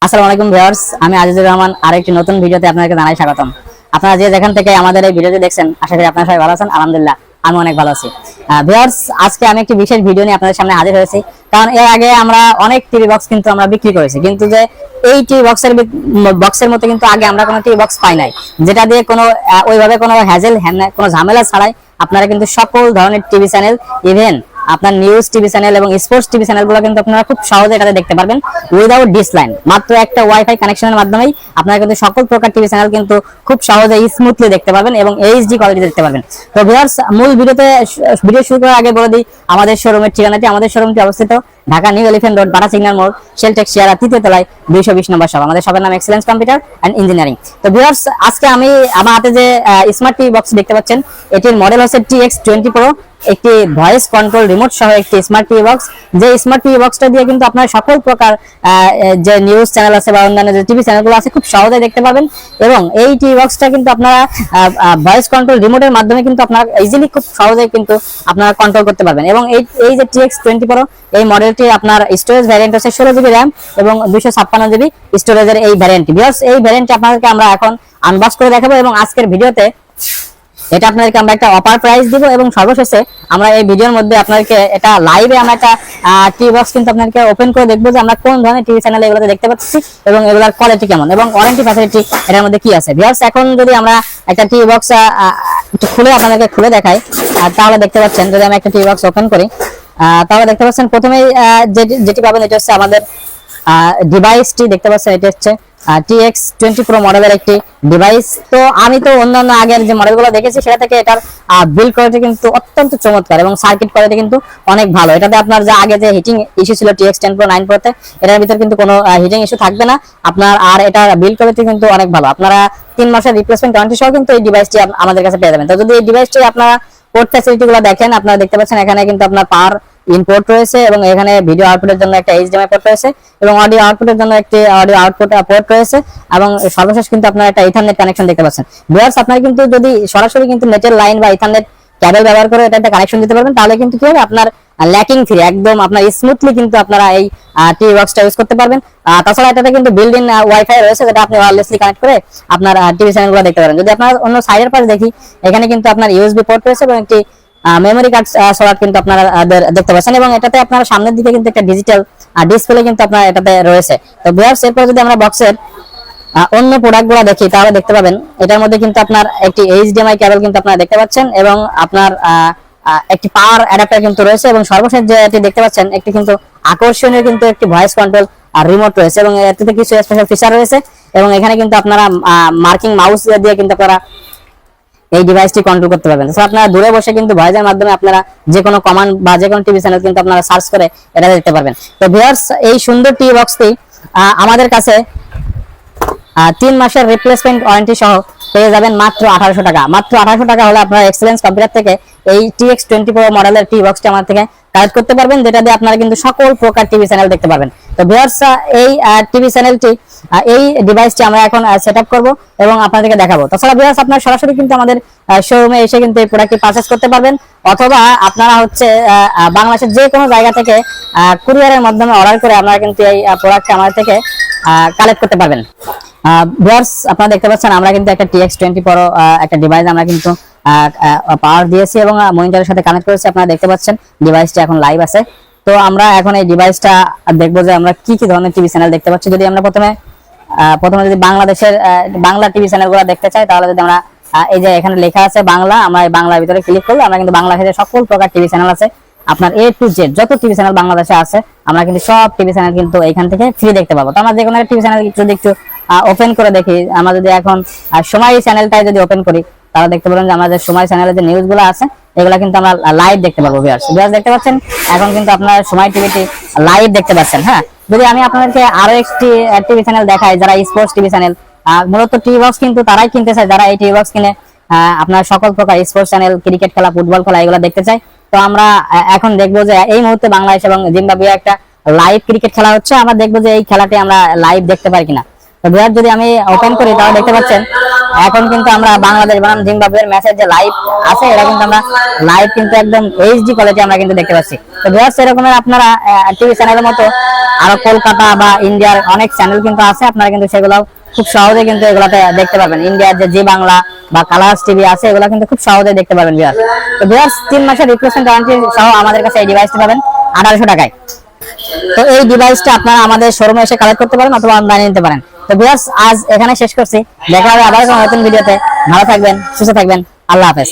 আসসালামু আলাইকুম ভিউয়ার্স, আমি আজিজুর রহমান আরেকটি নতুন ভিডিওতে আপনাদেরকে জানাই স্বাগতম। আপনারা যে যেখান থেকে আমাদের এই ভিডিওটি দেখছেন, আশা করি আপনারা সবাই ভালো আছেন। আলহামদুলিল্লাহ আমি অনেক ভালো আছি। ভিউয়ার্স, আজকে আমি একটি বিশেষ ভিডিও নিয়ে আপনাদের সামনে হাজির হয়েছি। কারণ এর আগে আমরা অনেক টিভি বক্স কিন্তু আমরা বিক্রি করেছি, কিন্তু যে এই টিভি বক্সের মতো কিন্তু আগে আমরা কোনো টিভি বক্স পাই নাই, যেটা দিয়ে কোনো ওইভাবে কোনো হ্যাজেল কোনো ঝামেলা ছাড়াই আপনারা কিন্তু সকল ধরনের টিভি চ্যানেল, ইভেন আপনার নিউজ টিভি চ্যানেল এবং স্পোর্টস টিভি চ্যানেলগুলো কিন্তু আপনারা খুব সহজে এটাতে দেখতে পারবেন উইদাউট ডিশ লাইন। মাত্র একটা ওয়াইফাই কানেকশনের মাধ্যমেই আপনারা কিন্তু সকল প্রকার টিভি চ্যানেল কিন্তু খুব সহজে স্মুথলি দেখতে পারবেন এবং এইচডি কোয়ালিটিতে দেখতে পারবেন। তো ভিউয়ার্স, মূল ভিডিও শুরু করার আগে বলে দিই আমাদের শোরুমের ঠিকানাটি। আমাদের শোরুমটি অবস্থিত ঢাকা নিউ এলিফ্যান্ট রোড, বাটা সিগন্যাল মোড়, শেলটেক শিয়ারা, তৃতীয় তলায় 220 নম্বর শপ। আমাদের শপের নাম এক্সেলেন্স কম্পিউটার এন্ড ইঞ্জিনিয়ারিং। তো ভিউয়ার্স, আজকে আমি আমার হাতে যে স্মার্ট টিভি বক্স দেখতে পাচ্ছেন, এটির মডেল হচ্ছে TX20 Pro, একটি ভয়েস কন্ট্রোল রিমোট সহ একটি স্মার্ট টিভি বক্স। যে স্মার্ট টিভি বক্সটা দিয়ে কিন্তু আপনারা সকল প্রকার যে নিউজ চ্যানেল আছে বা অন্যান্য যে টিভি চ্যানেলগুলো আছে খুব সহজে দেখতে পাবেন। এবং এই টিভি বক্সটা কিন্তু আপনারা ভয়েস কন্ট্রোল রিমোটের মাধ্যমে কিন্তু আপনারা ইজিলি খুব সহজে কিন্তু আপনারা কন্ট্রোল করতে পারবেন। এবং এই যে TX20 Pro, এই মডেলটি আপনার স্টোরেজ ভ্যারিয়েন্ট হচ্ছে 16GB র্যাম এবং 256GB স্টোরেজের এই ভ্যারিয়েন্টটি। ভিউয়ার্স, এই ভ্যারিয়েন্টটি আপনাদেরকে আমরা এখন আনবক্স করে দেখাবো এবং আজকের ভিডিওতে এটা আপনাদেরকে আমরা একটা অফার প্রাইস দিব। এবং সর্বশেষে আমরা এই ভিডিওর মধ্যে আপনাদেরকে এটা লাইভে আমরা একটা টিভি বক্স কিন্তু আপনাদেরকে ওপেন করে দেখবো যে আমরা কোন ধরনের টিভি চ্যানেল এগুলোতে দেখতে পাচ্ছি এবং এগুলোর কোয়ালিটি কেমন এবং ওয়ারেন্টি ফ্যাসিলিটি এটার মধ্যে কি আছে। ভিউয়ার্স, এখন যদি আমরা একটা টিভি বক্স একটু খুলে আপনাদেরকে খুলে দেখাই, তাহলে দেখতে পাচ্ছেন, যদি আমি একটা টিভি বক্স ওপেন করি তাহলে দেখতে পাচ্ছেন প্রথমেই যেটি পাবেন এটা হচ্ছে আমাদের ডিভাইসটি। দেখতে পাচ্ছেন এটা হচ্ছে TX20 Pro মডেলের একটি ডিভাইস। তো আমি তো অন্যান্য আগের যে মডেলগুলো দেখেছি সেটা থেকে এটার বিল্ড কোয়ালিটি কিন্তু অত্যন্ত চমৎকার এবং সার্কিট কোয়ালিটি কিন্তু অনেক ভালো। এটাতে আপনার যে আগে যে হিটিং ইস্যু ছিল TX10 Pro 9 Pro তে, এটার ভিতর কিন্তু কোনো হিটিং ইস্যু থাকবে না আপনার। আর এটার বিল্ড কোয়ালিটি কিন্তু অনেক ভালো। আপনারা 3 মাসের রিপ্লেসমেন্ট ওয়ারেন্টি সহ কিন্তু এই ডিভাইসটি আমাদের কাছে পেয়ে যাবেন। তো যদি এই ডিভাইসটি আপনারা পোর্ট ফ্যাসিলিটি গুলো দেখেন, আপনারা দেখতে পাচ্ছেন এখানে কিন্তু আপনার পাওয়ার ইনপুট রয়েছে এবং এখানে ভিডিও আউটপুটের জন্য একটা HDMI পোর্ট রয়েছে এবং অডিও আউটপুটের জন্য একটি অডিও আউটপুট পোর্ট রয়েছে এবং সর্বশেষ কিন্তু আপনারা একটা ইথারনেট কানেকশন দেখতে পাচ্ছেন। ভিউয়ার্স, আপনারা কিন্তু যদি সরাসরি কিন্তু নেটের লাইন বা ইথারনেট কেবল ব্যবহার করে এটা একটা কানেকশন দিতে পারবেন, তাহলে কিন্তু কি হবে, আপনার ল্যাকিং ফ্রি একদম আপনার স্মুথলি কিন্তু আপনারা এই টিভি বক্সটা ইউজ করতে পারবেন। তাছাড়া এটাতে কিন্তু বিল্ড ইন ওয়াইফাই রয়েছে, যেটা আপনি ওয়্যারলেসলি কানেক্ট করে আপনার টিভি চ্যানেলগুলো দেখতে পারেন। যদি আপনার অন্য সাইডের পাশে দেখি, এখানে কিন্তু আপনার USB পোর্ট রয়েছে এবং একটি মেমোরি কার্ড স্লট কিন্তু আপনারা দেখতে পাচ্ছেন এবং এটাতে আপনার সামনের দিকে কিন্তু একটা ডিজিটাল ডিসপ্লে কিন্তু আপনার এটাতে রয়েছে। তো ভিউয়ার্স, এরপর যদি আমরা বক্সের অন্য প্রোডাক্টগুলো দেখি তাহলে দেখতে পাবেন এটার মধ্যে কিন্তু আপনার একটি HDMI কেবল কিন্তু আপনারা দেখতে পাচ্ছেন এবং আপনার একটি পাওয়ার অ্যাডাপ্টার কিন্তু রয়েছে এবং সর্বশেষ যেটি দেখতে পাচ্ছেন একটি কিন্তু আকর্ষণীয় কিন্তু একটি ভয়েস কন্ট্রোল রিমোট রয়েছে এবং এতে কিছু স্পেশাল ফিচার রয়েছে এবং এখানে কিন্তু আপনারা মার্কিং মাউস দিয়ে কিন্তু আপনারা এই ডিভাইসটি কন্ট্রোল করতে পারবেন। তো আপনারা দূরে বসে কিন্তু ভয়েসের মাধ্যমে আপনারা যে কোনো কমান্ড বা যে কোনো টিভি চ্যানেল কিন্তু আপনারা সার্চ করে এটা দেখতে পারবেন। তো ভিউয়ার্স, এই সুন্দর টিভি বক্সটি আমাদের কাছে 3 মাসের রিপ্লেসমেন্ট ওয়ারেন্টি সহ পেয়ে যাবেন মাত্র 1800 টাকা। মাত্র 1800 টাকা হলে আপনারা এক্সেলেন্স কম্পিউটার থেকে এই TX20 Pro মডেলের টিভি বক্সটি আমার থেকে কালেক্ট করতে পারবেন, যেটা দিয়ে আপনারা কিন্তু সকল প্রকার টিভি চ্যানেল দেখতে পারবেন। তো ভিউয়ার্স, এই টিভি চ্যানেলটি এই ডিভাইসটি আমরা এখন সেটআপ করব এবং আপনাদেরকে দেখাবো। তাছাড়া ভিউয়ার্স, আপনারা সরাসরি কিন্তু আমাদের শোরুমে এসে কিন্তু এই প্রোডাক্টটি পারচেজ করতে পারবেন, অথবা আপনারা হচ্ছে বাংলাদেশের যে কোনো জায়গা থেকে কুরিয়ারের মাধ্যমে অর্ডার করে আপনারা কিন্তু এই প্রোডাক্টটি আমাদের থেকে কালেক্ট করতে পারবেন। ভিউয়ার্স, আপনারা দেখতে পাচ্ছেন আমরা কিন্তু একটা TX20 Pro একটা ডিভাইস আমরা কিন্তু পাওয়ার দিয়েছি এবং মনিটরের সাথে কানেক্ট করেছি। আপনারা দেখতে পাচ্ছেন ডিভাইসটি এখন লাইভ আছে। তো আমরা এখন এই ডিভাইসটা দেখবো যে আমরা কি কি ধরনের টিভি চ্যানেল দেখতে পাচ্ছি। যদি আমরা প্রথমে যদি বাংলাদেশের বাংলা টিভি চ্যানেলগুলো দেখতে চাই, তাহলে যদি আমরা এই যে এখানে লেখা আছে বাংলা, আমরা এই বাংলার ভিতরে ক্লিক করলে আমরা কিন্তু বাংলাদেশের সকল প্রকার টিভি চ্যানেল আছে, আপনার A to Z যত টিভি চ্যানেল বাংলাদেশে আছে আমরা কিন্তু সব টিভি চ্যানেল কিন্তু এখান থেকে ফ্রি দেখতে পাবো। তো আমরা যে কোনো টিভি চ্যানেল যদি একটু ওপেন করে দেখি, আমরা যদি এখন সময় চ্যানেলটাই যদি ওপেন করি, তাহলে দেখতে পাবেন যে আমাদের সময় চ্যানেলে যে নিউজগুলো আছে এগুলা কিন্তু আমরা লাইভ দেখতে পাবো। ভিউয়ার্স দেখতে পাচ্ছেন এখন কিন্তু আপনারা সময় টিভিটি লাইভ দেখতে পাচ্ছেন। হ্যাঁ, যদি আমি আপনাদেরকে আরো একটি টিভি চ্যানেল দেখাই, যারা স্পোর্টস টিভি চ্যানেল, মূলত টিভি বক্স কিন্তু তারাই কিনতে চায় যারা এই টিভি বক্স কিনে আপনার সকল প্রকার স্পোর্টস চ্যানেল, ক্রিকেট খেলা, ফুটবল খেলা এগুলো দেখতে চাই। তো আমরা এখন দেখবো যে এই মুহূর্তে বাংলাদেশ এবং জিম্বাবুয়ে একটা লাইভ ক্রিকেট খেলা হচ্ছে, আমরা দেখবো যে এই খেলাটি আমরা লাইভ দেখতে পারি কিনা। তো ভিউয়ার, যদি আমি ওপেন করি তাহলে দেখতে পাচ্ছেন এখন কিন্তু আমরা বাংলাদেশ বনাম জিম্বাবুয়ের ম্যাচের যে লাইভ আছে, এটা কিন্তু আমরা লাইভ কিন্তু একদম HD কোয়ালিটি আমরা কিন্তু দেখতে পাচ্ছি। তো ভিউয়ার্স এরকমের আপনারা টিভি চ্যানেলের মতো আরো কলকাতা বা ইন্ডিয়ার অনেক চ্যানেল কিন্তু আছে, আপনারা কিন্তু সেগুলো খুব সহজে কিন্তু এগুলাতে দেখতে পারবেন। ইন্ডিয়ার যে জি বাংলা বা কালার্স টিভি আছে এগুলো কিন্তু খুব সহজে দেখতে পারবেন ভিউয়ার্স। তো ভিউয়ার্স 3 মাসের রিপ্লেসমেন্ট ওয়ারেন্টি সহ আমাদের কাছে এই ডিভাইসটি পাবেন 1800 টাকায়। তো এই ডিভাইসটা আপনারা আমাদের শোরুমে এসে কালেক্ট করতে পারেন অথবা অনলাইনে নিতে পারেন। তো ভিউয়ার্স আজ এখানে শেষ করছি, দেখা হবে আবার কোনো নতুন ভিডিওতে। ভালো থাকবেন, সুস্থ থাকবেন, আল্লাহ হাফেজ।